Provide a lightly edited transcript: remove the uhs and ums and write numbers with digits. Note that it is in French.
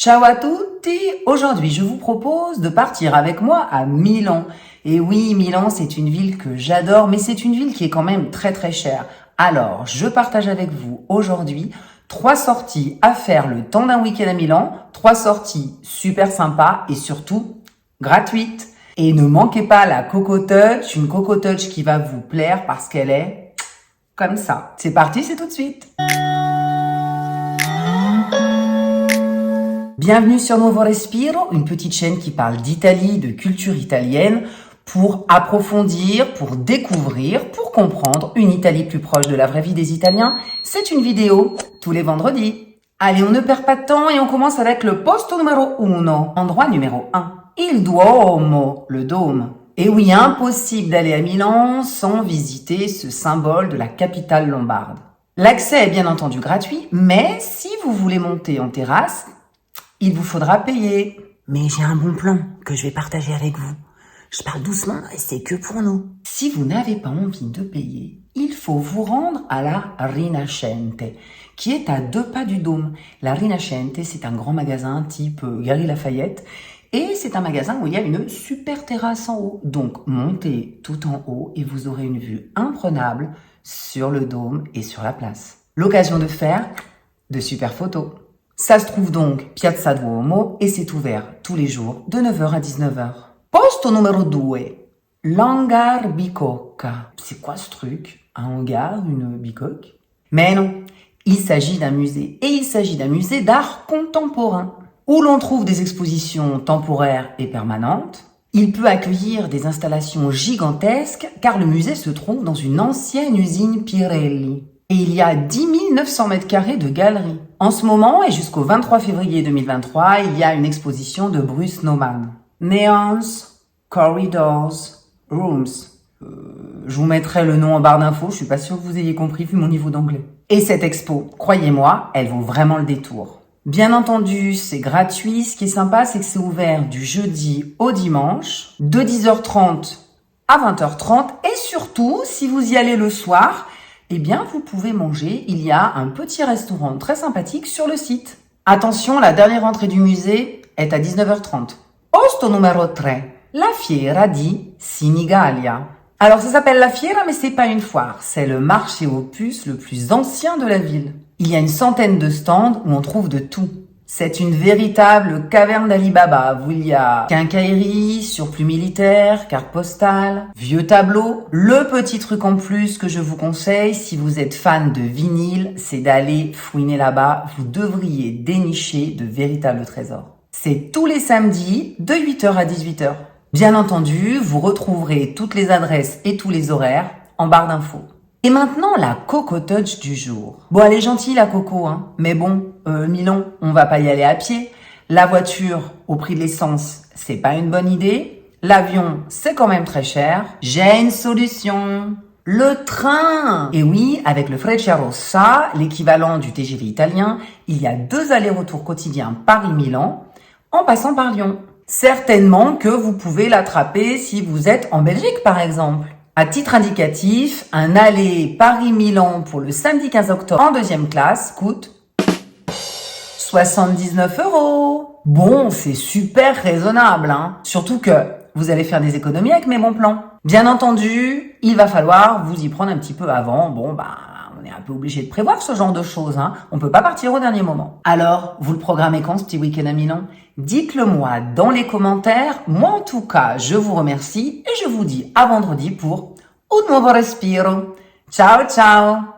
Ciao à tutti! Aujourd'hui, je vous propose de partir avec moi à Milan. Et oui, Milan, c'est une ville que j'adore, mais c'est une ville qui est quand même très très chère. Alors, je partage avec vous aujourd'hui 3 sorties à faire le temps d'un week-end à Milan, 3 sorties super sympas et surtout gratuites. Et ne manquez pas la Coco Touch, une Coco Touch qui va vous plaire parce qu'elle est comme ça. C'est parti, c'est tout de suite! Bienvenue sur Nuovo Respiro, une petite chaîne qui parle d'Italie, de culture italienne, pour approfondir, pour découvrir, pour comprendre une Italie plus proche de la vraie vie des Italiens. C'est une vidéo tous les vendredis. Allez, on ne perd pas de temps et on commence avec le posto numéro 1, endroit numéro 1. Il Duomo, le dôme. Et oui, impossible d'aller à Milan sans visiter ce symbole de la capitale lombarde. L'accès est bien entendu gratuit, mais si vous voulez monter en terrasse, il vous faudra payer. Mais j'ai un bon plan que je vais partager avec vous. Je parle doucement et c'est que pour nous. Si vous n'avez pas envie de payer, il faut vous rendre à la Rinascente, qui est à 2 pas du dôme. La Rinascente, c'est un grand magasin type Galeries Lafayette, et c'est un magasin où il y a une super terrasse en haut. Donc montez tout en haut et vous aurez une vue imprenable sur le dôme et sur la place. L'occasion de faire de super photos. Ça se trouve donc Piazza Duomo et c'est ouvert tous les jours de 9h à 19h. Posto numéro 2, l'hangar Bicocca. C'est quoi ce truc? Un hangar, une bicoque? Mais non, il s'agit d'un musée et il s'agit d'un musée d'art contemporain où l'on trouve des expositions temporaires et permanentes. Il peut accueillir des installations gigantesques car le musée se trouve dans une ancienne usine Pirelli. Et il y a 10 900 mètres carrés de galeries. En ce moment et jusqu'au 23 février 2023, il y a une exposition de Bruce Nauman. Neons, Corridors, Rooms. Je vous mettrai le nom en barre d'infos, je suis pas sûre que vous ayez compris vu mon niveau d'anglais. Et cette expo, croyez-moi, elle vaut vraiment le détour. Bien entendu, c'est gratuit. Ce qui est sympa, c'est que c'est ouvert du jeudi au dimanche, de 10h30 à 20h30. Et surtout, si vous y allez le soir, eh bien, vous pouvez manger. Il y a un petit restaurant très sympathique sur le site. Attention, la dernière entrée du musée est à 19h30. Posto numero 3, la Fiera di Senigallia. Alors, ça s'appelle la Fiera, mais c'est pas une foire. C'est le marché aux puces le plus ancien de la ville. Il y a une centaine de stands où on trouve de tout. C'est une véritable caverne d'Ali Baba où il y a quincaillerie, surplus militaire, carte postale, vieux tableaux. Le petit truc en plus que je vous conseille, si vous êtes fan de vinyle, c'est d'aller fouiner là-bas. Vous devriez dénicher de véritables trésors. C'est tous les samedis de 8h à 18h. Bien entendu, vous retrouverez toutes les adresses et tous les horaires en barre d'infos. Et maintenant, la Coco Touch du jour. Bon, elle est gentille, la Coco, hein. Mais bon, Milan, on va pas y aller à pied. La voiture, au prix de l'essence, c'est pas une bonne idée. L'avion, c'est quand même très cher. J'ai une solution. Le train! Et oui, avec le Frecciarossa, l'équivalent du TGV italien, il y a 2 allers-retours quotidiens Paris-Milan, en passant par Lyon. Certainement que vous pouvez l'attraper si vous êtes en Belgique, par exemple. À titre indicatif, un aller Paris-Milan pour le samedi 15 octobre en 2e classe coûte 79 €. Bon, c'est super raisonnable, hein. Surtout que vous allez faire des économies avec mes bons plans. Bien entendu, il va falloir vous y prendre un petit peu avant. Bon, on est un peu obligé de prévoir ce genre de choses, hein. On peut pas partir au dernier moment. Alors, vous le programmez quand ce petit week-end à Milan? Dites-le moi dans les commentaires. Moi, en tout cas, je vous remercie et je vous dis à vendredi pour un nuovo respiro. Ciao, ciao!